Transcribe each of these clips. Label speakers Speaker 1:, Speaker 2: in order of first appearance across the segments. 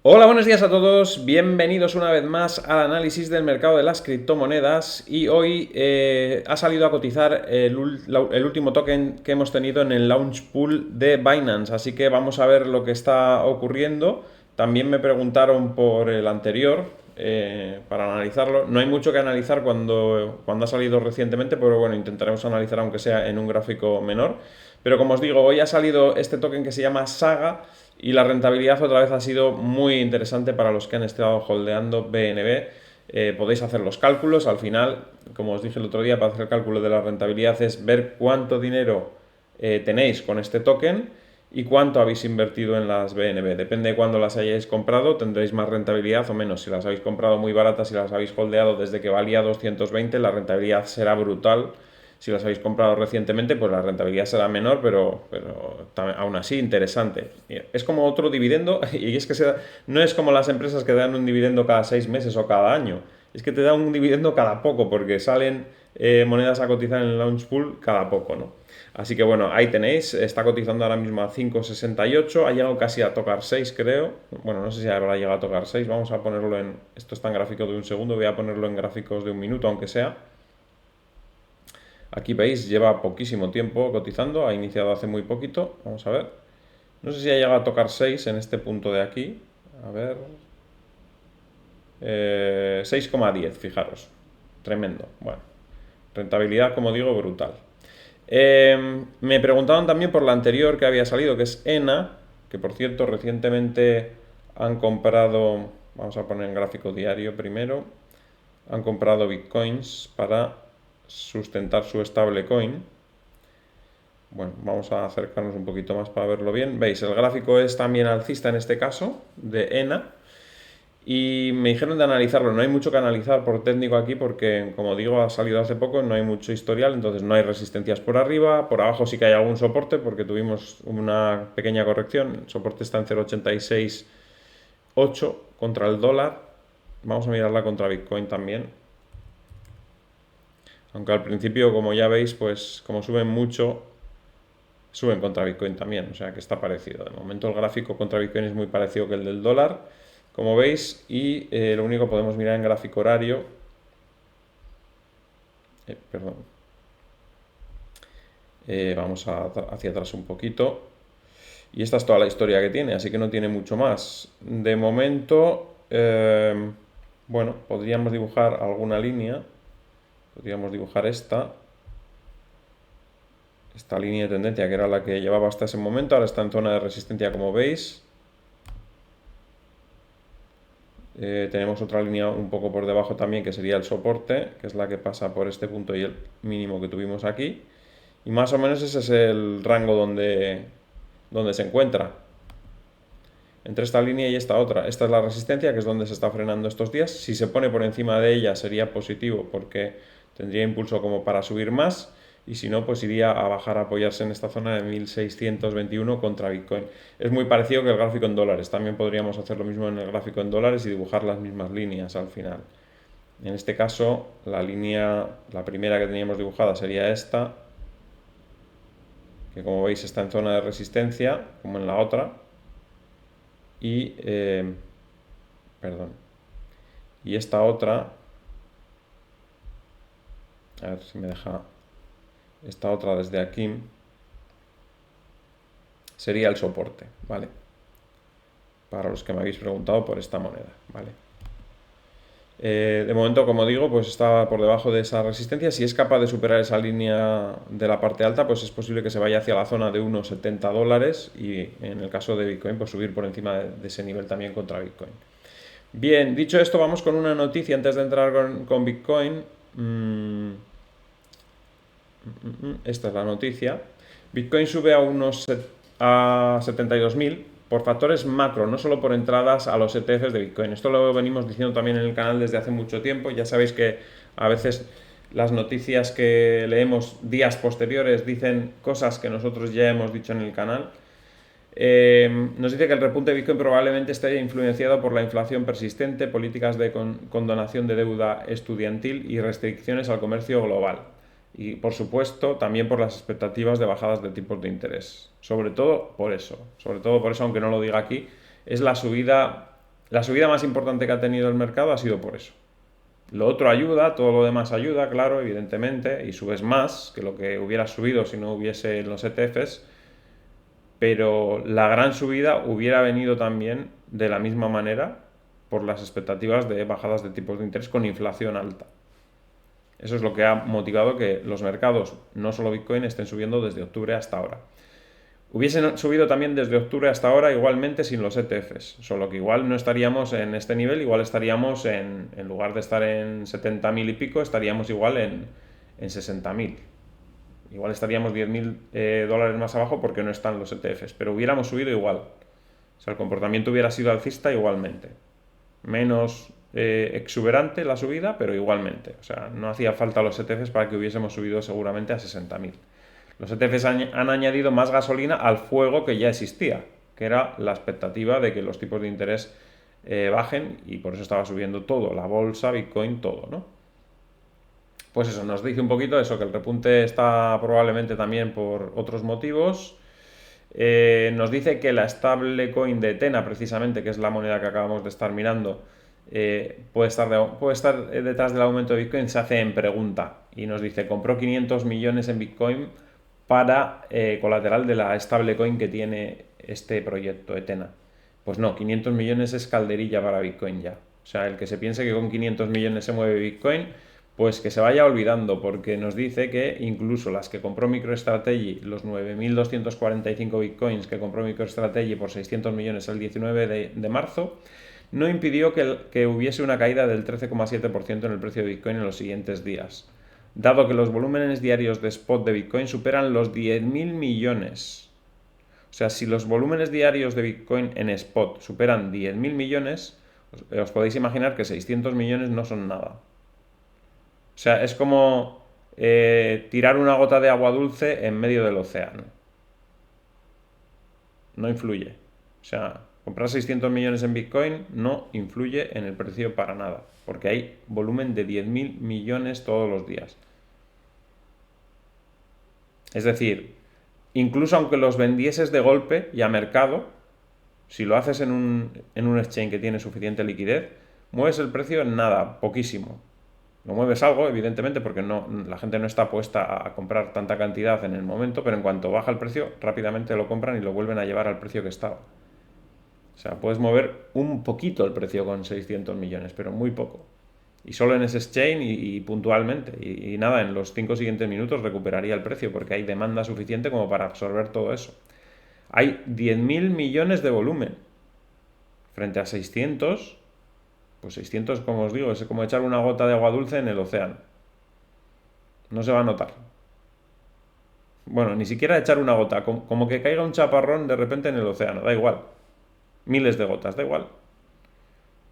Speaker 1: Hola, buenos días a todos, bienvenidos una vez más al análisis del mercado de las criptomonedas y hoy ha salido a cotizar el último token que hemos tenido en el launch pool de Binance, así que vamos a ver lo que está ocurriendo. También me preguntaron por el anterior para analizarlo. No hay mucho que analizar cuando ha salido recientemente, pero bueno, intentaremos analizar aunque sea en un gráfico menor. Pero como os digo, hoy ha salido este token que se llama Saga y la rentabilidad otra vez ha sido muy interesante para los que han estado holdeando BNB. Podéis hacer los cálculos. Al final, como os dije el otro día, para hacer el cálculo de la rentabilidad es ver cuánto dinero tenéis con este token y cuánto habéis invertido en las BNB. Depende de cuándo las hayáis comprado, tendréis más rentabilidad o menos. Si las habéis comprado muy baratas, si las habéis holdeado desde que valía 220, la rentabilidad será brutal. Si las habéis comprado recientemente, pues la rentabilidad será menor, pero aún así interesante. Es como otro dividendo, y es que no es como las empresas que dan un dividendo cada 6 meses o cada año. Es que te dan un dividendo cada poco, porque salen monedas a cotizar en el launch pool cada poco, ¿no? Así que bueno, ahí tenéis, está cotizando ahora mismo a 5,68, ha llegado casi a tocar 6 creo, bueno, no sé si habrá llegado a tocar 6, vamos a ponerlo esto está en gráfico de un segundo, voy a ponerlo en gráficos de un minuto aunque sea. Aquí veis, lleva poquísimo tiempo cotizando, ha iniciado hace muy poquito, vamos a ver. No sé si ha llegado a tocar 6 en este punto de aquí, a ver, 6,10, fijaros, tremendo, bueno, rentabilidad como digo brutal. Me preguntaban también por la anterior que había salido, que es ENA, que por cierto recientemente han comprado, vamos a poner en gráfico diario primero, han comprado bitcoins para sustentar su stablecoin. Bueno, vamos a acercarnos un poquito más para verlo bien. Veis, el gráfico es también alcista en este caso, de ENA. Y me dijeron de analizarlo. No hay mucho que analizar por técnico aquí porque, como digo, ha salido hace poco, no hay mucho historial, entonces no hay resistencias por arriba. Por abajo sí que hay algún soporte porque tuvimos una pequeña corrección. El soporte está en 0,86,8 contra el dólar. Vamos a mirarla contra Bitcoin también. Aunque al principio, como ya veis, pues como suben mucho, suben contra Bitcoin también, o sea que está parecido. De momento el gráfico contra Bitcoin es muy parecido que el del dólar, como veis, y lo único que podemos mirar en gráfico horario, perdón, vamos hacia atrás un poquito, y esta es toda la historia que tiene, así que no tiene mucho más. De momento, bueno, podríamos dibujar alguna línea, podríamos dibujar esta línea de tendencia que era la que llevaba hasta ese momento, ahora está en zona de resistencia como veis. Tenemos otra línea un poco por debajo también que sería el soporte, que es la que pasa por este punto y el mínimo que tuvimos aquí. Y más o menos ese es el rango donde se encuentra. Entre esta línea y esta otra. Esta es la resistencia, que es donde se está frenando estos días. Si se pone por encima de ella sería positivo porque tendría impulso como para subir más. Y si no, pues iría a bajar a apoyarse en esta zona de 1621 contra Bitcoin. Es muy parecido que el gráfico en dólares. También podríamos hacer lo mismo en el gráfico en dólares y dibujar las mismas líneas al final. En este caso, la primera que teníamos dibujada sería esta, que como veis está en zona de resistencia, como en la otra. Y, perdón, y esta otra, a ver si me deja, esta otra desde aquí, sería el soporte, ¿vale? Para los que me habéis preguntado por esta moneda, ¿vale? De momento, como digo, pues está por debajo de esa resistencia. Si es capaz de superar esa línea de la parte alta, pues es posible que se vaya hacia la zona de unos $70 y en el caso de Bitcoin, pues subir por encima de ese nivel también contra Bitcoin. Bien, dicho esto, vamos con una noticia antes de entrar con Bitcoin. Esta es la noticia. Bitcoin sube a 72.000 por factores macro, no solo por entradas a los ETFs de Bitcoin. Esto lo venimos diciendo también en el canal desde hace mucho tiempo. Ya sabéis que a veces las noticias que leemos días posteriores dicen cosas que nosotros ya hemos dicho en el canal. Nos dice que el repunte de Bitcoin probablemente esté influenciado por la inflación persistente, políticas de condonación de deuda estudiantil y restricciones al comercio global. Y por supuesto también por las expectativas de bajadas de tipos de interés. Sobre todo por eso, aunque no lo diga aquí, es la subida la subida más importante que ha tenido el mercado ha sido por eso. Lo otro ayuda, todo lo demás ayuda, claro, evidentemente, y subes más que lo que hubieras subido si no hubiese los ETFs, pero la gran subida hubiera venido también de la misma manera por las expectativas de bajadas de tipos de interés con inflación alta. Eso es lo que ha motivado que los mercados, no solo Bitcoin, estén subiendo desde octubre hasta ahora. Hubiesen subido también desde octubre hasta ahora igualmente sin los ETFs, solo que igual no estaríamos en este nivel, igual estaríamos en lugar de estar en 70.000 y pico, estaríamos igual en 60.000. Igual estaríamos 10.000 dólares más abajo porque no están los ETFs, pero hubiéramos subido igual. O sea, el comportamiento hubiera sido alcista igualmente. Menos exuberante la subida, pero igualmente. O sea, no hacía falta los ETFs para que hubiésemos subido seguramente a 60.000. Los ETFs han añadido más gasolina al fuego que ya existía, que era la expectativa de que los tipos de interés bajen, y por eso estaba subiendo todo, la bolsa, Bitcoin, todo, ¿no? Pues eso, nos dice un poquito eso, que el repunte está probablemente también por otros motivos. Nos dice que la stablecoin de Tena, precisamente, que es la moneda que acabamos de estar mirando, puede estar detrás del aumento de Bitcoin. Se hace en pregunta y nos dice: compró 500 millones en Bitcoin para colateral de la stablecoin que tiene este proyecto Etena. Pues no, 500 millones es calderilla para Bitcoin ya. O sea, el que se piense que con 500 millones se mueve Bitcoin, pues que se vaya olvidando, porque nos dice que incluso las que compró MicroStrategy, los 9.245 Bitcoins que compró MicroStrategy por 600 millones el 19 de marzo, no impidió que hubiese una caída del 13,7% en el precio de Bitcoin en los siguientes días, dado que los volúmenes diarios de spot de Bitcoin superan los 10.000 millones. O sea, si los volúmenes diarios de Bitcoin en spot superan 10.000 millones, os podéis imaginar que 600 millones no son nada. O sea, es como tirar una gota de agua dulce en medio del océano. No influye. O sea, comprar 600 millones en Bitcoin no influye en el precio para nada, porque hay volumen de 10.000 millones todos los días. Es decir, incluso aunque los vendieses de golpe y a mercado, si lo haces en un exchange que tiene suficiente liquidez, mueves el precio en nada, poquísimo. Lo mueves algo, evidentemente, porque la gente no está puesta a comprar tanta cantidad en el momento, pero en cuanto baja el precio, rápidamente lo compran y lo vuelven a llevar al precio que estaba. O sea, puedes mover un poquito el precio con 600 millones, pero muy poco. Y solo en ese exchange y puntualmente. Y nada, en los 5 siguientes minutos recuperaría el precio, porque hay demanda suficiente como para absorber todo eso. Hay 10.000 millones de volumen. Frente a 600, pues 600, como os digo, es como echar una gota de agua dulce en el océano. No se va a notar. Bueno, ni siquiera echar una gota, como que caiga un chaparrón de repente en el océano, da igual. Miles de gotas, da igual.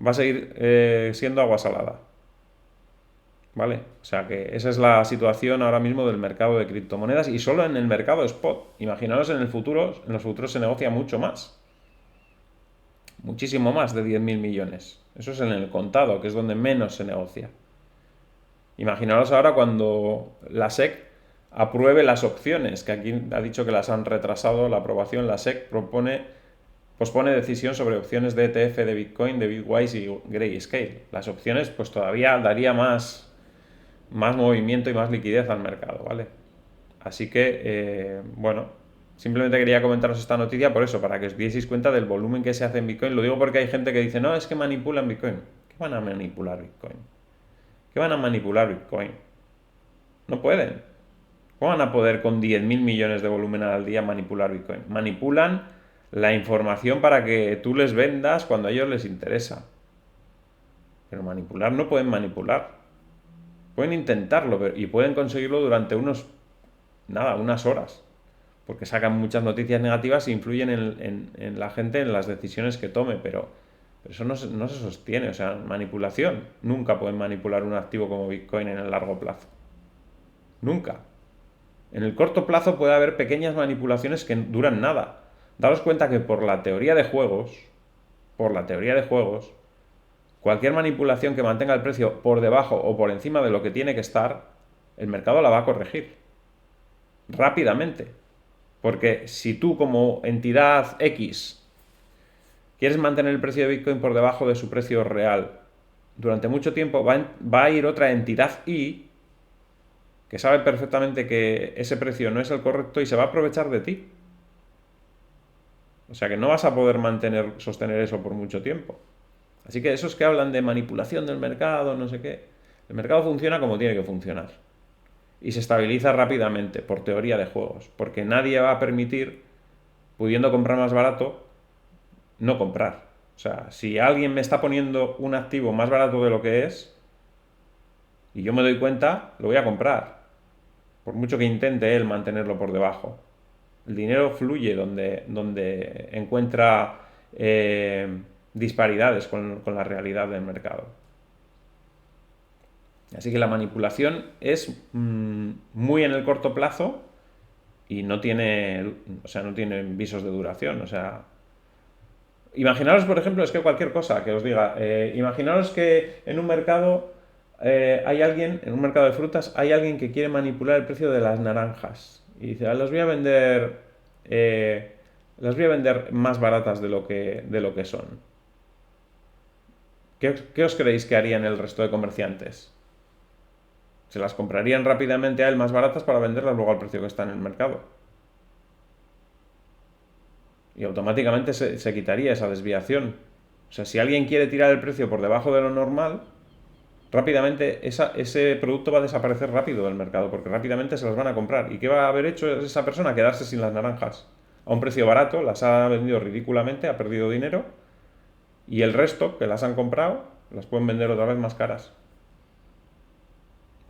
Speaker 1: Va a seguir siendo agua salada. ¿Vale? O sea que esa es la situación ahora mismo del mercado de criptomonedas, y solo en el mercado spot. Imaginaos en los futuros se negocia mucho más. Muchísimo más de 10.000 millones. Eso es en el contado, que es donde menos se negocia. Imaginaos ahora cuando la SEC apruebe las opciones, que aquí ha dicho que las han retrasado la aprobación. La SEC pospone decisión sobre opciones de ETF de Bitcoin, de Bitwise y Grayscale. Las opciones pues todavía daría más movimiento y más liquidez al mercado, ¿vale? Así que, bueno, simplemente quería comentaros esta noticia por eso, para que os dieseis cuenta del volumen que se hace en Bitcoin. Lo digo porque hay gente que dice: no, es que manipulan Bitcoin. ¿Qué van a manipular Bitcoin? ¿Qué van a manipular Bitcoin? No pueden. ¿Cómo van a poder con 10.000 millones de volumen al día manipular Bitcoin? Manipulan la información para que tú les vendas cuando a ellos les interesa. Pero manipular no pueden manipular. Pueden intentarlo, y pueden conseguirlo durante unas horas. Porque sacan muchas noticias negativas e influyen en la gente, en las decisiones que tome, pero eso no se sostiene. O sea, manipulación. Nunca pueden manipular un activo como Bitcoin en el largo plazo. Nunca. En el corto plazo puede haber pequeñas manipulaciones que duran nada. Daos cuenta que por la teoría de juegos, cualquier manipulación que mantenga el precio por debajo o por encima de lo que tiene que estar, el mercado la va a corregir rápidamente. Porque si tú como entidad X quieres mantener el precio de Bitcoin por debajo de su precio real durante mucho tiempo, va a ir otra entidad I que sabe perfectamente que ese precio no es el correcto y se va a aprovechar de ti. O sea que no vas a poder sostener eso por mucho tiempo. Así que esos que hablan de manipulación del mercado, no sé qué, el mercado funciona como tiene que funcionar. Y se estabiliza rápidamente, por teoría de juegos. Porque nadie va a permitir, pudiendo comprar más barato, no comprar. O sea, si alguien me está poniendo un activo más barato de lo que es, y yo me doy cuenta, lo voy a comprar. Por mucho que intente él mantenerlo por debajo. El dinero fluye donde encuentra disparidades con la realidad del mercado. Así que la manipulación es muy en el corto plazo y no tiene visos de duración. O sea, imaginaros, por ejemplo, es que cualquier cosa que os diga, imaginaros que en un mercado en un mercado de frutas, hay alguien que quiere manipular el precio de las naranjas. Y dice, las voy a vender más baratas de lo que son. ¿Qué os creéis que harían el resto de comerciantes? Se las comprarían rápidamente a él más baratas para venderlas luego al precio que está en el mercado. Y automáticamente se quitaría esa desviación. O sea, si alguien quiere tirar el precio por debajo de lo normal, rápidamente ese producto va a desaparecer rápido del mercado, porque rápidamente se las van a comprar. ¿Y qué va a haber hecho esa persona? Quedarse sin las naranjas. A un precio barato, las ha vendido ridículamente, ha perdido dinero, y el resto, que las han comprado, las pueden vender otra vez más caras.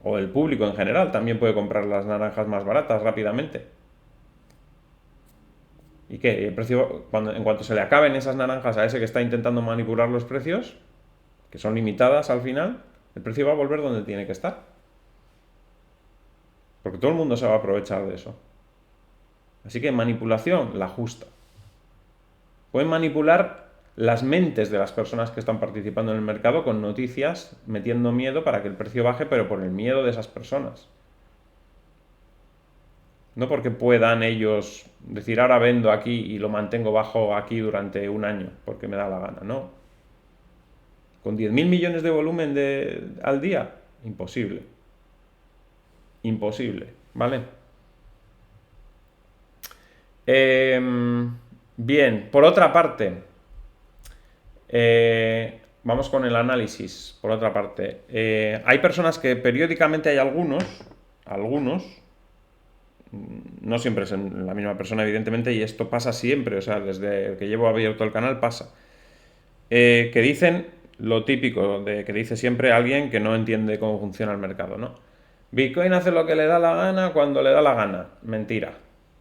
Speaker 1: O el público en general también puede comprar las naranjas más baratas rápidamente. ¿Y qué? El precio, en cuanto se le acaben esas naranjas a ese que está intentando manipular los precios, que son limitadas al final, el precio va a volver donde tiene que estar. Porque todo el mundo se va a aprovechar de eso. Así que manipulación, la justa. Pueden manipular las mentes de las personas que están participando en el mercado con noticias, metiendo miedo para que el precio baje, pero por el miedo de esas personas. No porque puedan ellos decir, ahora vendo aquí y lo mantengo bajo aquí durante un año, porque me da la gana, no. Con 10.000 millones de volumen al día, imposible. Imposible, ¿vale? Bien, por otra parte, vamos con el análisis. Por otra parte, hay personas que periódicamente hay algunos, no siempre es la misma persona, evidentemente, y esto pasa siempre, o sea, desde que llevo abierto el canal pasa, que dicen lo típico de que dice siempre alguien que no entiende cómo funciona el mercado, ¿no? Bitcoin hace lo que le da la gana cuando le da la gana. Mentira.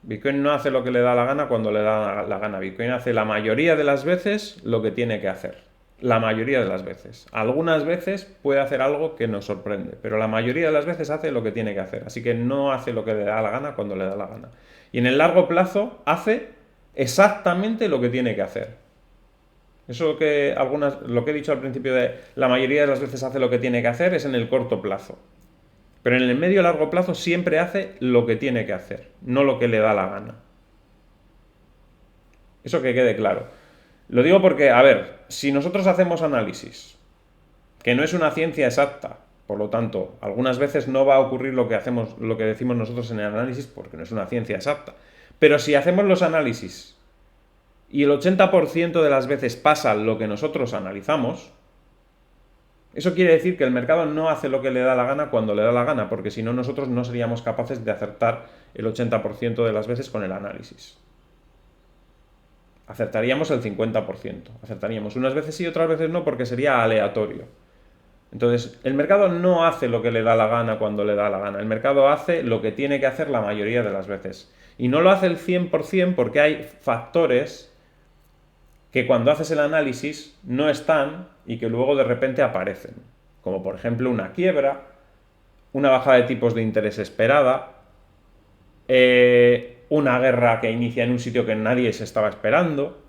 Speaker 1: Bitcoin no hace lo que le da la gana cuando le da la gana. Bitcoin hace la mayoría de las veces lo que tiene que hacer. La mayoría de las veces. Algunas veces puede hacer algo que nos sorprende, pero la mayoría de las veces hace lo que tiene que hacer. Así que no hace lo que le da la gana cuando le da la gana. Y en el largo plazo hace exactamente lo que tiene que hacer. Eso lo que he dicho al principio de la mayoría de las veces hace lo que tiene que hacer es en el corto plazo. Pero en el medio y largo plazo siempre hace lo que tiene que hacer, no lo que le da la gana. Eso que quede claro. Lo digo porque, a ver, si nosotros hacemos análisis, que no es una ciencia exacta, por lo tanto, algunas veces no va a ocurrir lo que decimos nosotros en el análisis, porque no es una ciencia exacta. Pero si hacemos los análisis y el 80% de las veces pasa lo que nosotros analizamos, eso quiere decir que el mercado no hace lo que le da la gana cuando le da la gana, porque si no nosotros no seríamos capaces de acertar el 80% de las veces con el análisis. Acertaríamos el 50%. Acertaríamos unas veces sí, otras veces no, porque sería aleatorio. Entonces, el mercado no hace lo que le da la gana cuando le da la gana. El mercado hace lo que tiene que hacer la mayoría de las veces. Y no lo hace el 100% porque hay factores que cuando haces el análisis no están y que luego de repente aparecen. Como por ejemplo una quiebra, una bajada de tipos de interés esperada, una guerra que inicia en un sitio que nadie se estaba esperando.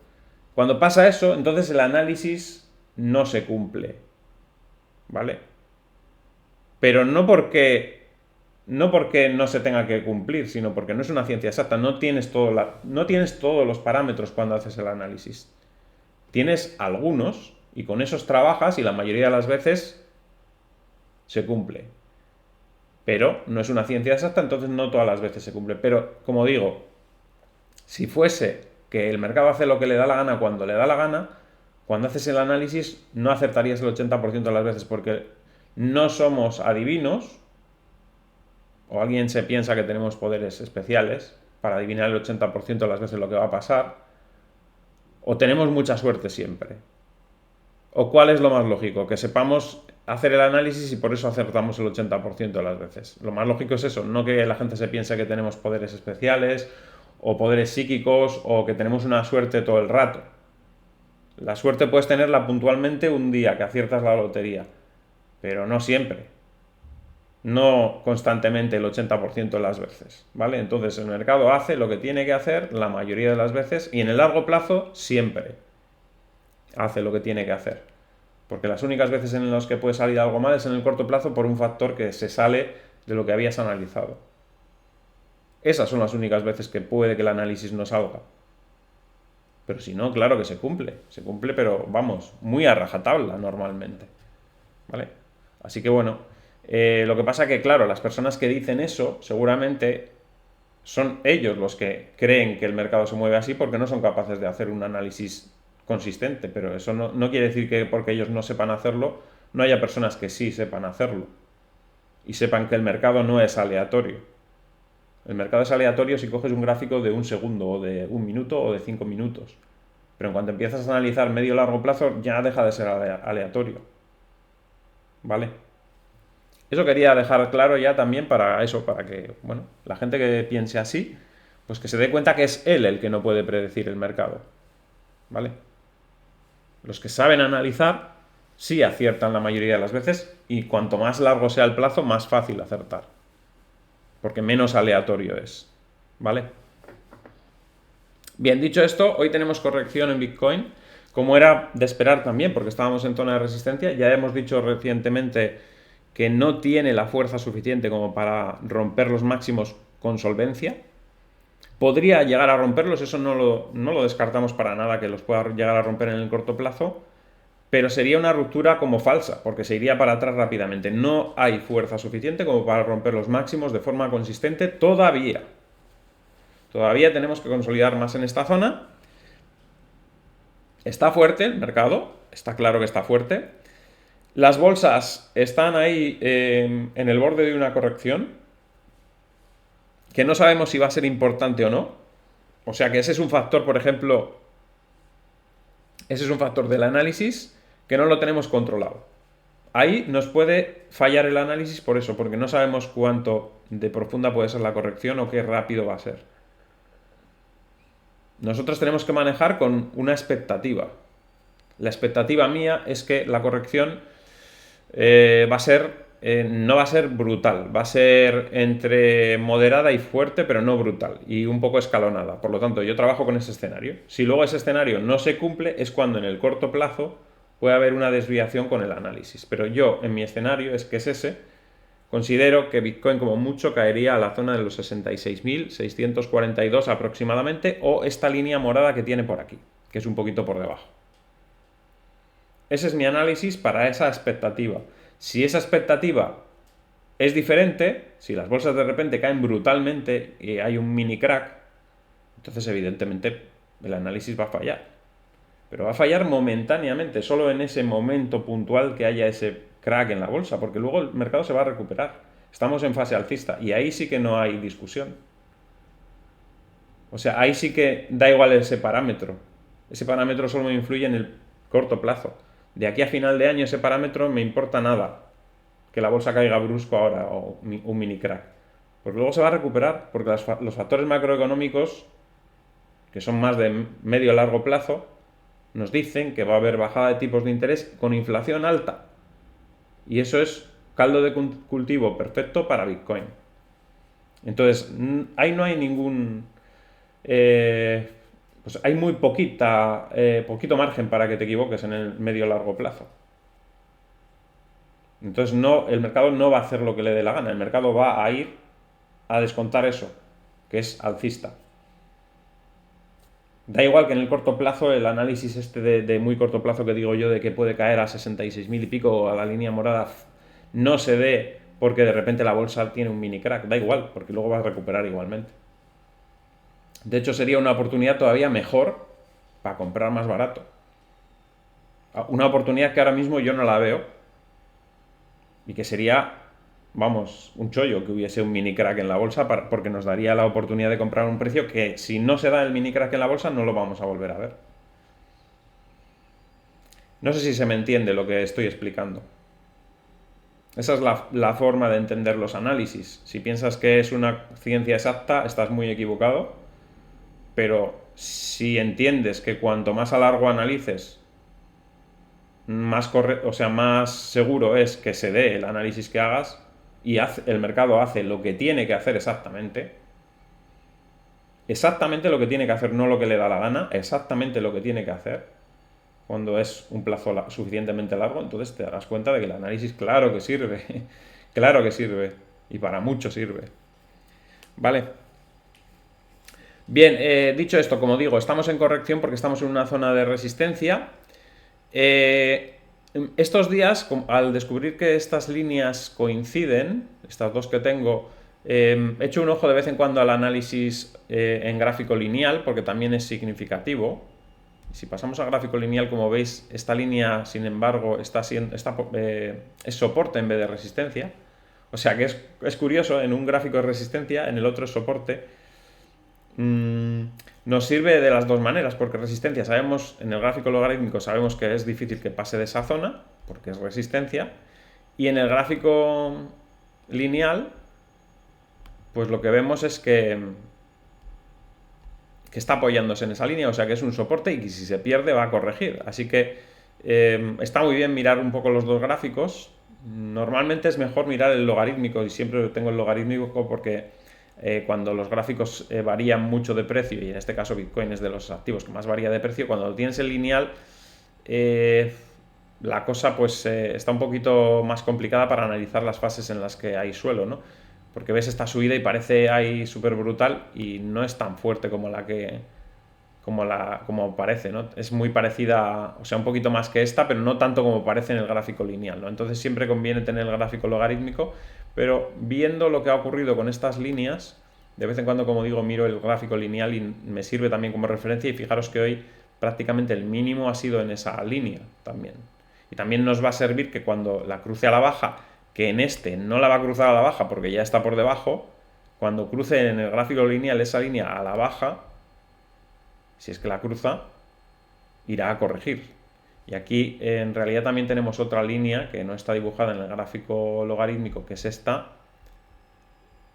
Speaker 1: Cuando pasa eso, entonces el análisis no se cumple. ¿Vale? Pero no porque no se tenga que cumplir, sino porque no es una ciencia exacta. No tienes todos los parámetros cuando haces el análisis. Tienes algunos y con esos trabajas y la mayoría de las veces se cumple. Pero no es una ciencia exacta, entonces no todas las veces se cumple. Pero, como digo, si fuese que el mercado hace lo que le da la gana cuando le da la gana, cuando haces el análisis no acertarías el 80% de las veces porque no somos adivinos, o alguien se piensa que tenemos poderes especiales para adivinar el 80% de las veces lo que va a pasar, o tenemos mucha suerte siempre. ¿O cuál es lo más lógico? Que sepamos hacer el análisis y por eso acertamos el 80% de las veces. Lo más lógico es eso, no que la gente se piense que tenemos poderes especiales o poderes psíquicos o que tenemos una suerte todo el rato. La suerte puedes tenerla puntualmente un día que aciertas la lotería, pero no siempre. No constantemente el 80% de las veces, ¿vale? Entonces el mercado hace lo que tiene que hacer la mayoría de las veces y en el largo plazo siempre hace lo que tiene que hacer. Porque las únicas veces en las que puede salir algo mal es en el corto plazo por un factor que se sale de lo que habías analizado. Esas son las únicas veces que puede que el análisis no salga. Pero si no, claro que se cumple, pero vamos, muy a rajatabla normalmente. ¿Vale? Así que bueno, lo que pasa que, claro, las personas que dicen eso, seguramente son ellos los que creen que el mercado se mueve así porque no son capaces de hacer un análisis consistente, pero eso no quiere decir que porque ellos no sepan hacerlo, no haya personas que sí sepan hacerlo y sepan que el mercado no es aleatorio. El mercado es aleatorio si coges un gráfico de un segundo o de un minuto o de 5 minutos. Pero en cuanto empiezas a analizar medio largo plazo ya deja de ser aleatorio. ¿Vale? Eso quería dejar claro ya también para eso, para que, bueno, la gente que piense así, pues que se dé cuenta que es él el que no puede predecir el mercado. ¿Vale? Los que saben analizar sí aciertan la mayoría de las veces y cuanto más largo sea el plazo, más fácil acertar. Porque menos aleatorio es. ¿Vale? Bien, dicho esto, hoy tenemos corrección en Bitcoin, como era de esperar también, porque estábamos en zona de resistencia. Ya hemos dicho recientemente que no tiene la fuerza suficiente como para romper los máximos con solvencia. Podría llegar a romperlos, eso no lo descartamos para nada que los pueda llegar a romper en el corto plazo, pero sería una ruptura como falsa, porque se iría para atrás rápidamente. No hay fuerza suficiente como para romper los máximos de forma consistente todavía. Todavía tenemos que consolidar más en esta zona. Está fuerte el mercado, está claro que está fuerte. Las bolsas están ahí en el borde de una corrección, que no sabemos si va a ser importante o no. O sea que ese es un factor, por ejemplo, ese es un factor del análisis que no lo tenemos controlado. Ahí nos puede fallar el análisis por eso, porque no sabemos cuánto de profunda puede ser la corrección o qué rápido va a ser. Nosotros tenemos que manejar con una expectativa. La expectativa mía es que la corrección va a ser, no va a ser brutal, va a ser entre moderada y fuerte, pero no brutal, y un poco escalonada. Por lo tanto, yo trabajo con ese escenario. Si luego ese escenario no se cumple, es cuando en el corto plazo puede haber una desviación con el análisis. Pero yo, en mi escenario, es que es ese. Considero que Bitcoin como mucho caería a la zona de los 66.642 aproximadamente, o esta línea morada que tiene por aquí, que es un poquito por debajo. Ese es mi análisis para esa expectativa. Si esa expectativa es diferente, si las bolsas de repente caen brutalmente y hay un mini crack, entonces evidentemente el análisis va a fallar. Pero va a fallar momentáneamente, solo en ese momento puntual que haya ese crack en la bolsa, porque luego el mercado se va a recuperar. Estamos en fase alcista y ahí sí que no hay discusión. O sea, ahí sí que da igual ese parámetro. Ese parámetro solo me influye en el corto plazo. De aquí a final de año ese parámetro me importa nada. Que la bolsa caiga brusco ahora o un mini crack. Porque luego se va a recuperar, porque los factores macroeconómicos, que son más de medio a largo plazo, nos dicen que va a haber bajada de tipos de interés con inflación alta. Y eso es caldo de cultivo perfecto para Bitcoin. Entonces, ahí no hay ningún... pues hay muy poquito margen para que te equivoques en el medio largo plazo. Entonces el mercado no va a hacer lo que le dé la gana, el mercado va a ir a descontar eso, que es alcista. Da igual que en el corto plazo, el análisis este de muy corto plazo que digo yo, de que puede caer a 66.000 y pico a la línea morada, no se dé porque de repente la bolsa tiene un mini crack. Da igual, porque luego va a recuperar igualmente. De hecho, sería una oportunidad todavía mejor para comprar más barato. Una oportunidad que ahora mismo yo no la veo y que sería, vamos, un chollo que hubiese un mini crack en la bolsa porque nos daría la oportunidad de comprar un precio que si no se da el mini crack en la bolsa no lo vamos a volver a ver. No sé si se me entiende lo que estoy explicando. Esa es la forma de entender los análisis. Si piensas que es una ciencia exacta, estás muy equivocado, pero si entiendes que cuanto más a largo analices, o sea, más seguro es que se dé el análisis que hagas y el mercado hace lo que tiene que hacer exactamente lo que tiene que hacer, no lo que le da la gana, exactamente lo que tiene que hacer cuando es un plazo suficientemente largo, entonces te darás cuenta de que el análisis claro que sirve, claro que sirve y para mucho sirve. ¿Vale? Bien, dicho esto, como digo, estamos en corrección porque estamos en una zona de resistencia. Estos días, al descubrir que estas líneas coinciden, estas dos que tengo, he hecho un ojo de vez en cuando al análisis en gráfico lineal, porque también es significativo. Si pasamos a gráfico lineal, como veis, esta línea, sin embargo, es soporte en vez de resistencia. O sea que es curioso, en un gráfico de resistencia, en el otro es soporte. Nos sirve de las dos maneras, porque resistencia sabemos, en el gráfico logarítmico sabemos que es difícil que pase de esa zona, porque es resistencia, y en el gráfico lineal, pues lo que vemos es que está apoyándose en esa línea, o sea que es un soporte y que si se pierde va a corregir. Así que está muy bien mirar un poco los dos gráficos. Normalmente es mejor mirar el logarítmico y siempre tengo el logarítmico porque cuando los gráficos varían mucho de precio, y en este caso Bitcoin es de los activos que más varía de precio, cuando lo tienes en lineal la cosa pues está un poquito más complicada para analizar las fases en las que hay suelo, ¿no? Porque ves esta subida y parece ahí súper brutal y no es tan fuerte como parece, ¿no? Es muy parecida, o sea, un poquito más que esta, pero no tanto como parece en el gráfico lineal, ¿no? Entonces siempre conviene tener el gráfico logarítmico, pero viendo lo que ha ocurrido con estas líneas, de vez en cuando, como digo, miro el gráfico lineal y me sirve también como referencia y fijaros que hoy prácticamente el mínimo ha sido en esa línea también. Y también nos va a servir que cuando la cruce a la baja, que en este no la va a cruzar a la baja porque ya está por debajo, cuando cruce en el gráfico lineal esa línea a la baja, si es que la cruza, irá a corregir. Y aquí en realidad también tenemos otra línea que no está dibujada en el gráfico logarítmico, que es esta,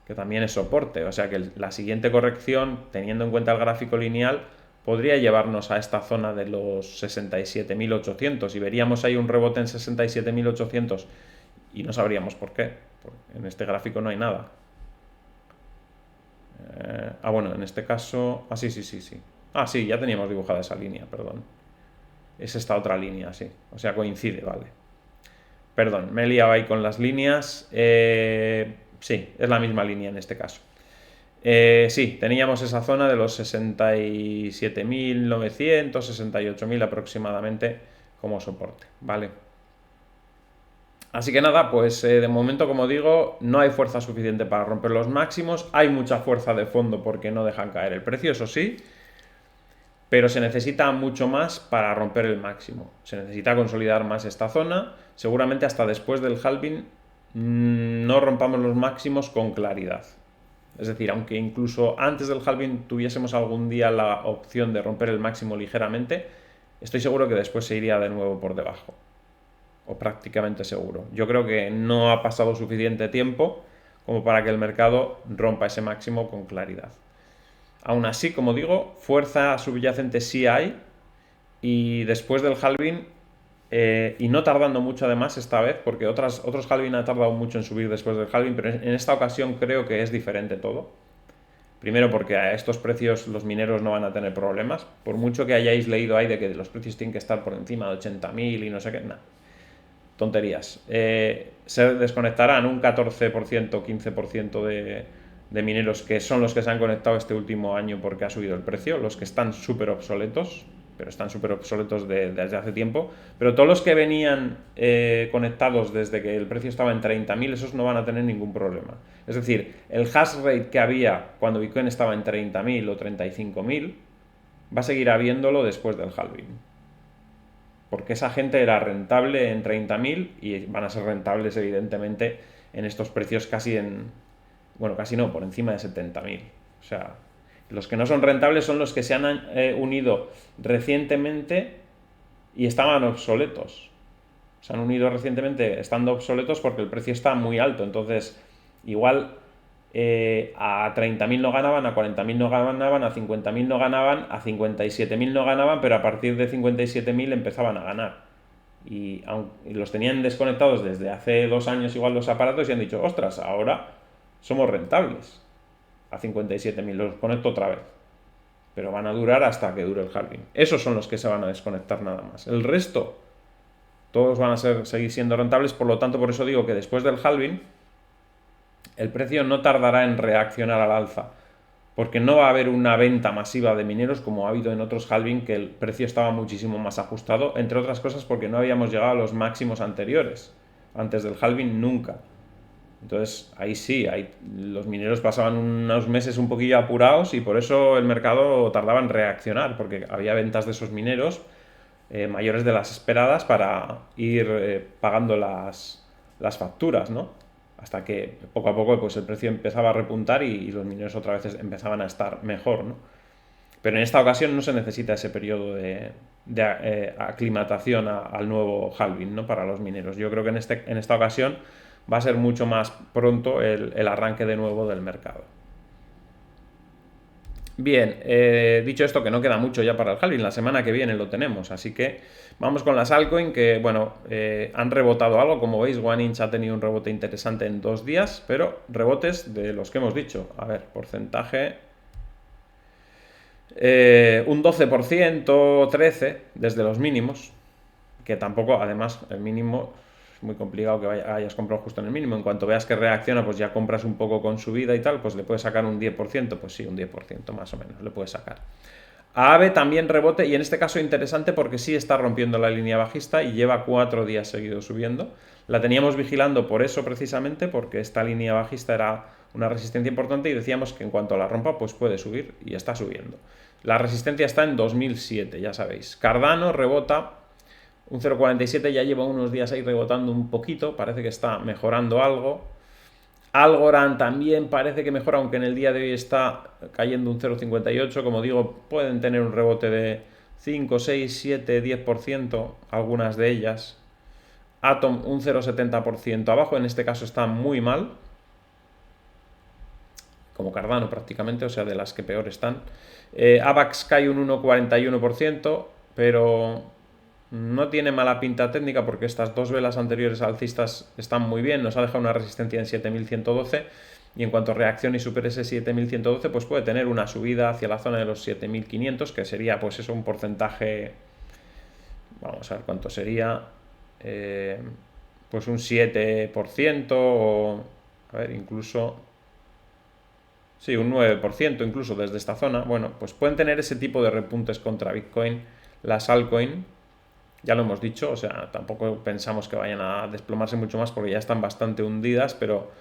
Speaker 1: que también es soporte. O sea que la siguiente corrección, teniendo en cuenta el gráfico lineal, podría llevarnos a esta zona de los 67.800 y veríamos ahí un rebote en 67.800 y no sabríamos por qué. Porque en este gráfico no hay nada. Bueno, en este caso... sí. Sí, ya teníamos dibujada esa línea, perdón. Es esta otra línea, sí. O sea, coincide, vale. Perdón, me he liado ahí con las líneas. Sí, es la misma línea en este caso. Sí, teníamos esa zona de los 67.900, 68.000 aproximadamente como soporte, ¿vale? Así que nada, pues de momento, como digo, no hay fuerza suficiente para romper los máximos. Hay mucha fuerza de fondo porque no dejan caer el precio, eso sí, pero se necesita mucho más para romper el máximo. Se necesita consolidar más esta zona. Seguramente hasta después del halving no rompamos los máximos con claridad. Es decir, aunque incluso antes del halving tuviésemos algún día la opción de romper el máximo ligeramente, estoy seguro que después se iría de nuevo por debajo. O prácticamente seguro. Yo creo que no ha pasado suficiente tiempo como para que el mercado rompa ese máximo con claridad. Aún así, como digo, fuerza subyacente sí hay, y después del halving, y no tardando mucho además esta vez, porque otros halving ha tardado mucho en subir después del halving, pero en esta ocasión creo que es diferente todo. Primero porque a estos precios los mineros no van a tener problemas, por mucho que hayáis leído ahí de que los precios tienen que estar por encima de 80.000 y no sé qué, nada. Tonterías. Se desconectarán un 14%, 15% de mineros que son los que se han conectado este último año porque ha subido el precio, los que están súper obsoletos, pero están súper obsoletos desde hace tiempo. Pero todos los que venían conectados desde que el precio estaba en 30.000, esos no van a tener ningún problema. Es decir, el hash rate que había cuando Bitcoin estaba en 30.000 o 35.000, va a seguir habiéndolo después del halving. Porque esa gente era rentable en 30.000 y van a ser rentables, evidentemente, en estos precios casi bueno, casi no, por encima de 70.000. O sea, los que no son rentables son los que se han unido recientemente y estaban obsoletos. Se han unido recientemente estando obsoletos porque el precio está muy alto. Entonces, igual a 30.000 no ganaban, a 40.000 no ganaban, a 50.000 no ganaban, a 57.000 no ganaban, pero a partir de 57.000 empezaban a ganar. Y los tenían desconectados desde hace 2 años igual los aparatos y han dicho, ostras, ahora somos rentables. A 57.000 los conecto otra vez. Pero van a durar hasta que dure el halving. Esos son los que se van a desconectar nada más. El resto, todos van a seguir siendo rentables. Por lo tanto, por eso digo que después del halving, el precio no tardará en reaccionar al alza. Porque no va a haber una venta masiva de mineros como ha habido en otros halving, que el precio estaba muchísimo más ajustado. Entre otras cosas porque no habíamos llegado a los máximos anteriores. Antes del halving nunca. Entonces, ahí sí, los mineros pasaban unos meses un poquillo apurados y por eso el mercado tardaba en reaccionar, porque había ventas de esos mineros mayores de las esperadas para ir pagando las facturas, ¿no? Hasta que poco a poco pues, el precio empezaba a repuntar y los mineros otra vez empezaban a estar mejor, ¿no? Pero en esta ocasión no se necesita ese periodo de aclimatación al nuevo halving, ¿no? Para los mineros. Yo creo que en esta ocasión va a ser mucho más pronto el arranque de nuevo del mercado. Bien, dicho esto, que no queda mucho ya para el halving, la semana que viene lo tenemos, así que vamos con las altcoin que, bueno, han rebotado algo, como veis, OneInch ha tenido un rebote interesante en 2 días, pero rebotes de los que hemos dicho. A ver, porcentaje, un 12%, 13% desde los mínimos, que tampoco, además, el mínimo es muy complicado que hayas comprado justo en el mínimo. En cuanto veas que reacciona, pues ya compras un poco con subida y tal, pues le puedes sacar un 10%, pues sí, un 10% más o menos le puedes sacar. A AVE también rebote, y en este caso interesante porque sí está rompiendo la línea bajista y lleva 4 días seguidos subiendo. La teníamos vigilando por eso precisamente, porque esta línea bajista era una resistencia importante y decíamos que en cuanto la rompa pues puede subir, y está subiendo. La resistencia está en 2007, ya sabéis. Cardano rebota un 0,47, ya lleva unos días ahí rebotando un poquito, parece que está mejorando algo. Algorand también parece que mejora, aunque en el día de hoy está cayendo un 0,58. Como digo, pueden tener un rebote de 5, 6, 7, 10%, algunas de ellas. Atom un 0,70% abajo, en este caso está muy mal, como Cardano prácticamente, o sea, de las que peor están. AVAX cae un 1,41%, pero no tiene mala pinta técnica porque estas 2 velas anteriores alcistas están muy bien. Nos ha dejado una resistencia en 7.112 y en cuanto reaccione y supere ese 7.112 pues puede tener una subida hacia la zona de los 7.500, que sería pues eso, un porcentaje, vamos a ver cuánto sería, pues un 7% o, a ver, incluso, sí, un 9% incluso desde esta zona. Bueno, pues pueden tener ese tipo de repuntes contra Bitcoin las altcoin. Ya lo hemos dicho, o sea, tampoco pensamos que vayan a desplomarse mucho más porque ya están bastante hundidas, pero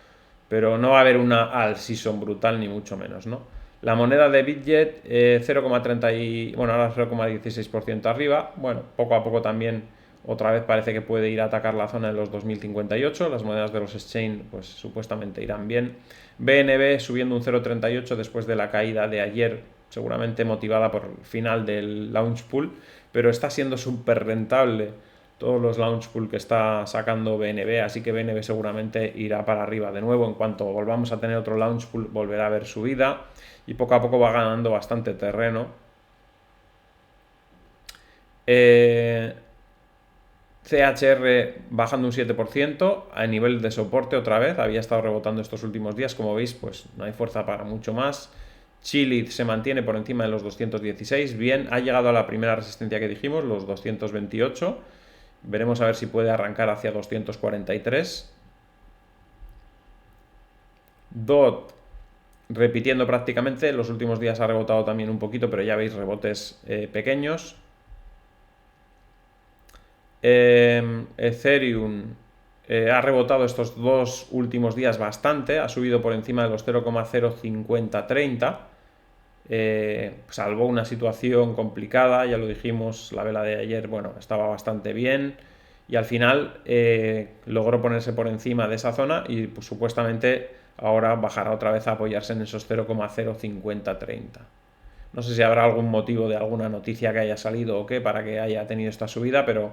Speaker 1: no va a haber una alt season brutal ni mucho menos, ¿no? La moneda de Bitget, 0,30 y, bueno, ahora 0,16% arriba. Bueno, poco a poco también otra vez parece que puede ir a atacar la zona de los 2058. Las monedas de los exchange pues supuestamente irán bien. BNB subiendo un 0,38 después de la caída de ayer, seguramente motivada por el final del launch pool, pero está siendo súper rentable todos los launch pool que está sacando BNB, así que BNB seguramente irá para arriba de nuevo. En cuanto volvamos a tener otro launch pool volverá a haber subida y poco a poco va ganando bastante terreno. CHR bajando un 7% a nivel de soporte otra vez, había estado rebotando estos últimos días, como veis pues no hay fuerza para mucho más. Chilid se mantiene por encima de los 216, bien, ha llegado a la primera resistencia que dijimos, los 228, veremos a ver si puede arrancar hacia 243. DOT repitiendo prácticamente. Los últimos días ha rebotado también un poquito, pero ya veis rebotes pequeños. Ethereum ha rebotado estos dos últimos días bastante, ha subido por encima de los 0,05030, salvó una situación complicada, ya lo dijimos, la vela de ayer, bueno, estaba bastante bien y al final logró ponerse por encima de esa zona y pues, supuestamente ahora bajará otra vez a apoyarse en esos 0,05030. No sé si habrá algún motivo de alguna noticia que haya salido o qué para que haya tenido esta subida, pero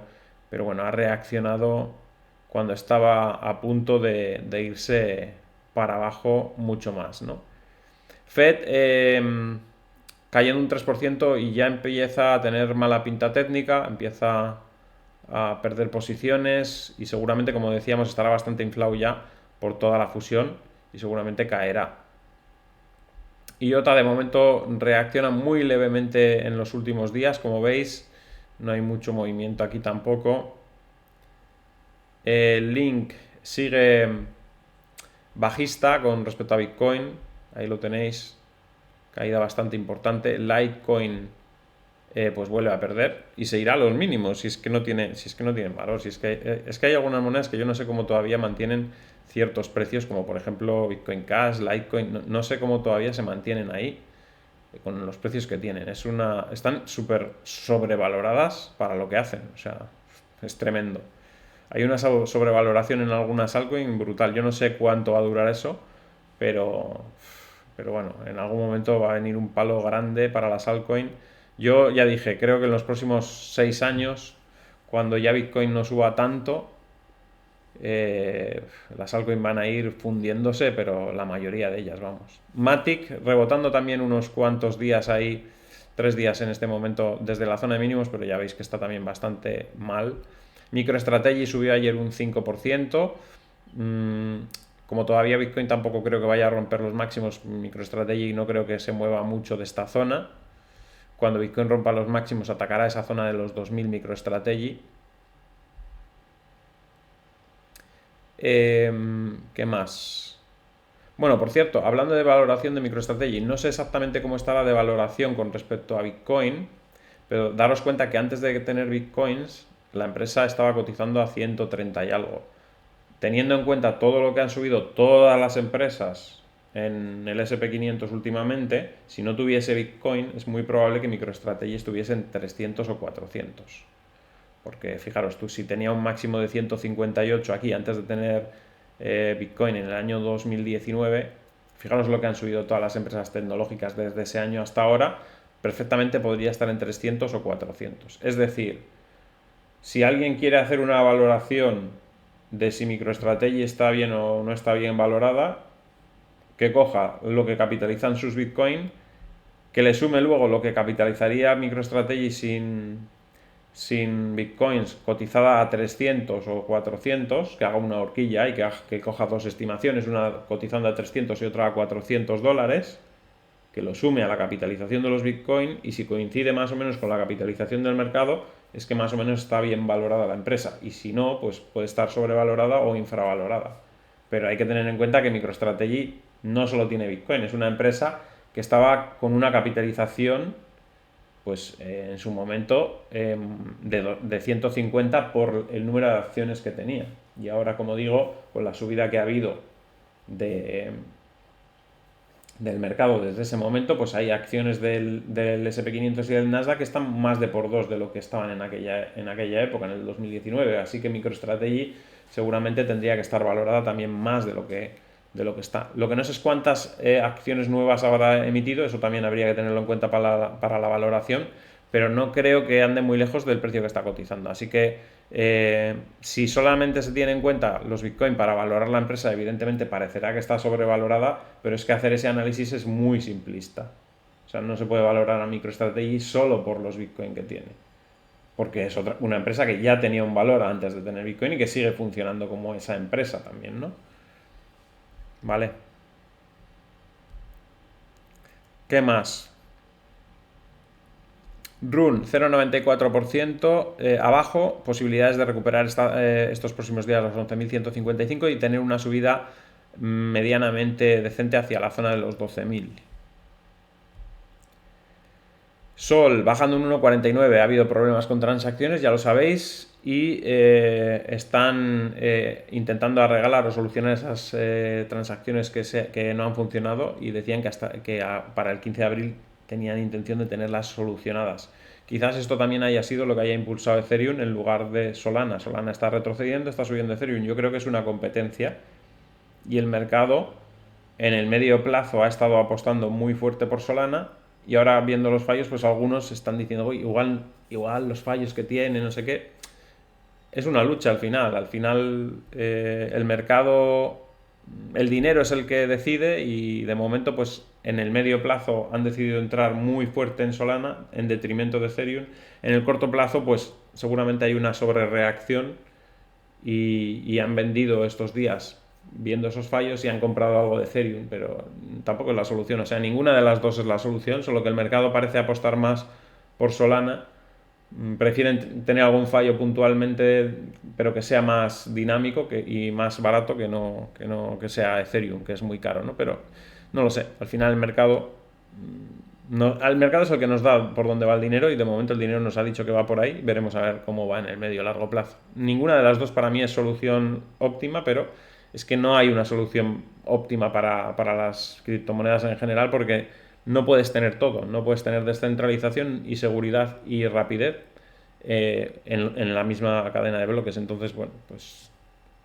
Speaker 1: bueno, ha reaccionado cuando estaba a punto de irse para abajo mucho más, ¿no? Fed cayendo un 3% y ya empieza a tener mala pinta técnica, empieza a perder posiciones y seguramente, como decíamos, estará bastante inflado ya por toda la fusión y seguramente caerá. IOTA de momento reacciona muy levemente en los últimos días, como veis, no hay mucho movimiento aquí tampoco. El Link sigue bajista con respecto a Bitcoin, ahí lo tenéis, caída bastante importante. Litecoin pues vuelve a perder y se irá a los mínimos si es que no tiene valor. Si es que hay algunas monedas que yo no sé cómo todavía mantienen ciertos precios, como por ejemplo Bitcoin Cash, Litecoin, no sé cómo todavía se mantienen ahí con los precios que tienen. Están súper sobrevaloradas para lo que hacen, o sea, es tremendo. Hay una sobrevaloración en algunas altcoins brutal. Yo no sé cuánto va a durar eso, pero bueno, en algún momento va a venir un palo grande para las altcoins. Yo ya dije, creo que en los próximos 6 años, cuando ya Bitcoin no suba tanto, las altcoins van a ir fundiéndose, pero la mayoría de ellas, vamos. Matic rebotando también unos cuantos días ahí, 3 días en este momento desde la zona de mínimos, pero ya veis que está también bastante mal. MicroStrategy subió ayer un 5%. Como todavía Bitcoin tampoco creo que vaya a romper los máximos, MicroStrategy no creo que se mueva mucho de esta zona. Cuando Bitcoin rompa los máximos atacará esa zona de los 2000 MicroStrategy. ¿Qué más? Bueno, por cierto, hablando de valoración de MicroStrategy, no sé exactamente cómo está de valoración con respecto a Bitcoin, pero daros cuenta que antes de tener Bitcoins, la empresa estaba cotizando a 130 y algo. Teniendo en cuenta todo lo que han subido todas las empresas en el SP500 últimamente, si no tuviese Bitcoin, es muy probable que MicroStrategy estuviese en 300 o 400. Porque fijaros tú, si tenía un máximo de 158 aquí antes de tener Bitcoin en el año 2019, fijaros lo que han subido todas las empresas tecnológicas desde ese año hasta ahora, perfectamente podría estar en 300 o 400. Es decir, si alguien quiere hacer una valoración de si MicroStrategy está bien o no está bien valorada, que coja lo que capitalizan sus Bitcoin, que le sume luego lo que capitalizaría MicroStrategy sin Bitcoins cotizada a 300 o 400, que haga una horquilla y que coja dos estimaciones, una cotizando a 300 y otra a $400, que lo sume a la capitalización de los Bitcoin y si coincide más o menos con la capitalización del mercado, es que más o menos está bien valorada la empresa y si no, pues puede estar sobrevalorada o infravalorada. Pero hay que tener en cuenta que MicroStrategy no solo tiene Bitcoin, es una empresa que estaba con una capitalización pues en su momento de 150 por el número de acciones que tenía. Y ahora, como digo, con la subida que ha habido del mercado desde ese momento, pues hay acciones del SP500 y del Nasdaq que están más de por dos de lo que estaban en aquella época, en el 2019. Así que MicroStrategy seguramente tendría que estar valorada también más de lo que está. Lo que no sé es cuántas acciones nuevas habrá emitido, eso también habría que tenerlo en cuenta para la valoración, pero no creo que ande muy lejos del precio que está cotizando. Así que si solamente se tiene en cuenta los Bitcoin para valorar la empresa, evidentemente parecerá que está sobrevalorada, pero es que hacer ese análisis es muy simplista. O sea, no se puede valorar a MicroStrategy solo por los Bitcoin que tiene. Porque es una empresa que ya tenía un valor antes de tener Bitcoin y que sigue funcionando como esa empresa también, ¿no? ¿Vale? ¿Qué más? Run 0,94% abajo, posibilidades de recuperar estos próximos días los 11.155 y tener una subida medianamente decente hacia la zona de los 12.000. Sol bajando un 1,49, ha habido problemas con transacciones, ya lo sabéis, y están intentando arreglar o solucionar esas transacciones que no han funcionado, y decían que para el 15 de abril tenían intención de tenerlas solucionadas. Quizás esto también haya sido lo que haya impulsado Ethereum en lugar de Solana. Solana está retrocediendo, está subiendo Ethereum. Yo creo que es una competencia, y el mercado en el medio plazo ha estado apostando muy fuerte por Solana, y ahora viendo los fallos, pues algunos están diciendo, igual los fallos que tiene, no sé qué. Es una lucha al final. Al final el mercado, el dinero es el que decide, y de momento pues en el medio plazo han decidido entrar muy fuerte en Solana en detrimento de Ethereum. En el corto plazo pues seguramente hay una sobrereacción, y han vendido estos días viendo esos fallos y han comprado algo de Ethereum, pero tampoco es la solución. O sea, ninguna de las dos es la solución, solo que el mercado parece apostar más por Solana. Prefieren tener algún fallo puntualmente, pero que sea más dinámico y más barato que sea Ethereum, que es muy caro, ¿no? Pero no lo sé. Al final el mercado al mercado es el que nos da por dónde va el dinero, y de momento el dinero nos ha dicho que va por ahí. Veremos a ver cómo va en el medio o largo plazo. Ninguna de las dos para mí es solución óptima, pero es que no hay una solución óptima para las criptomonedas en general, porque no puedes tener todo. No puedes tener descentralización y seguridad y rapidez en la misma cadena de bloques. Entonces, bueno, pues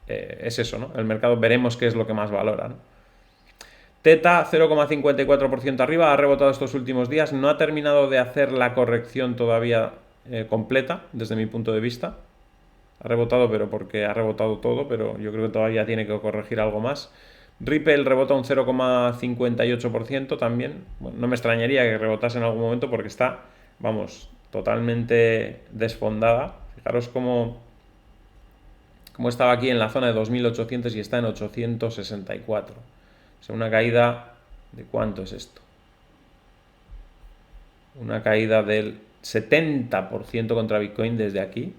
Speaker 1: es eso, ¿no? El mercado veremos qué es lo que más valora, ¿no? Teta 0,54% arriba, ha rebotado estos últimos días, no ha terminado de hacer la corrección todavía completa, desde mi punto de vista. Ha rebotado, pero porque ha rebotado todo, pero yo creo que todavía tiene que corregir algo más. Ripple rebota un 0,58% también. Bueno, no me extrañaría que rebotase en algún momento, porque está, vamos, totalmente desfondada. Fijaros cómo estaba aquí en la zona de 2.800 y está en 864. O sea, una caída ¿de cuánto es esto? Una caída del 70% contra Bitcoin desde aquí.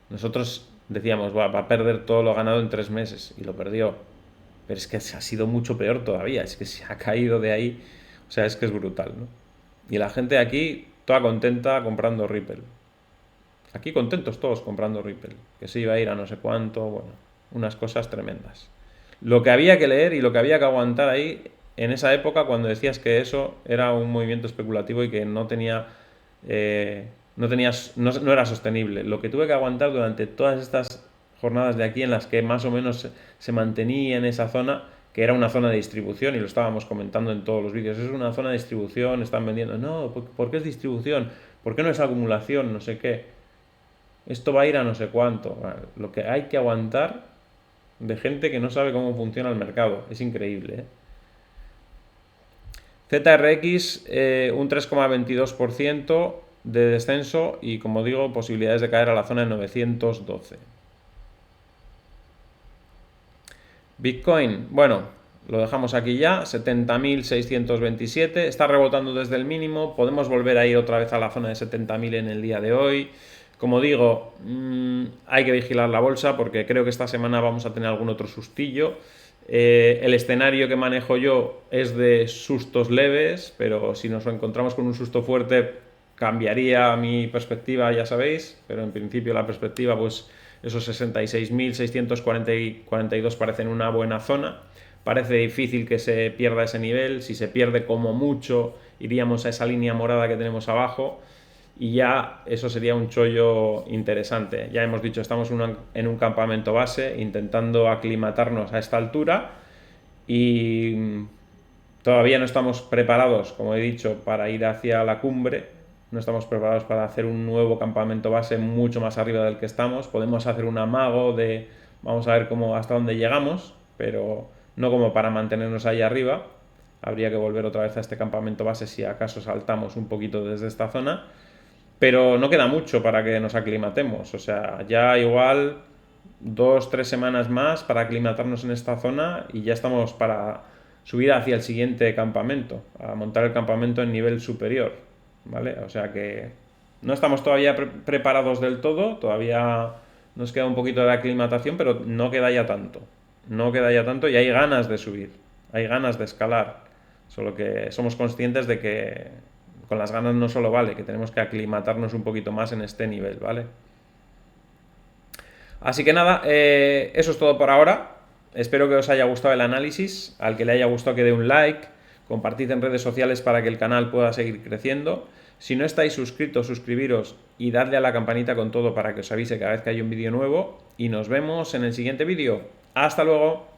Speaker 1: Nosotros decíamos, va a perder todo lo ganado en 3 meses, y lo perdió. Pero es que ha sido mucho peor todavía, es que se ha caído de ahí. O sea, es que es brutal, ¿no? Y la gente aquí toda contenta comprando Ripple. Aquí contentos todos comprando Ripple, que se iba a ir a no sé cuánto, bueno, unas cosas tremendas. Lo que había que leer y lo que había que aguantar ahí en esa época, cuando decías que eso era un movimiento especulativo y que no era sostenible. Lo que tuve que aguantar durante todas estas jornadas de aquí, en las que más o menos se mantenía en esa zona, que era una zona de distribución, y lo estábamos comentando en todos los vídeos. Es una zona de distribución, están vendiendo. No, ¿por qué es distribución? ¿Por qué no es acumulación? No sé qué. Esto va a ir a no sé cuánto. Lo que hay que aguantar de gente que no sabe cómo funciona el mercado. Es increíble, ¿eh? ZRX un 3,22% de descenso, y como digo, posibilidades de caer a la zona de 912. Bitcoin, bueno, lo dejamos aquí ya, 70.627, está rebotando desde el mínimo, podemos volver a ir otra vez a la zona de 70.000 en el día de hoy. Como digo, hay que vigilar la bolsa, porque creo que esta semana vamos a tener algún otro sustillo. El escenario que manejo yo es de sustos leves, pero si nos encontramos con un susto fuerte cambiaría mi perspectiva, ya sabéis, pero en principio la perspectiva, pues esos 66.642 parecen una buena zona. Parece difícil que se pierda ese nivel. Si se pierde, como mucho iríamos a esa línea morada que tenemos abajo, y ya eso sería un chollo interesante. Ya hemos dicho, estamos en un campamento base intentando aclimatarnos a esta altura, y todavía no estamos preparados, como he dicho, para ir hacia la cumbre. No estamos preparados para hacer un nuevo campamento base mucho más arriba del que estamos. Podemos hacer un amago de vamos a ver hasta dónde llegamos, pero no como para mantenernos ahí arriba. Habría que volver otra vez a este campamento base si acaso saltamos un poquito desde esta zona. Pero no queda mucho para que nos aclimatemos. O sea, ya igual 2-3 semanas más para aclimatarnos en esta zona, y ya estamos para subir hacia el siguiente campamento, a montar el campamento en nivel superior, ¿vale? O sea que no estamos todavía preparados del todo, todavía nos queda un poquito de aclimatación, pero no queda ya tanto. no queda ya tanto y hay ganas de subir, hay ganas de escalar, solo que somos conscientes de que con las ganas no solo vale, que tenemos que aclimatarnos un poquito más en este nivel, ¿vale? Así que nada, eso es todo por ahora. Espero que os haya gustado el análisis. Al que le haya gustado, que dé un like, compartid en redes sociales para que el canal pueda seguir creciendo. Si no estáis suscritos, suscribiros y dadle a la campanita con todo para que os avise cada vez que hay un vídeo nuevo. Y nos vemos en el siguiente vídeo. ¡Hasta luego!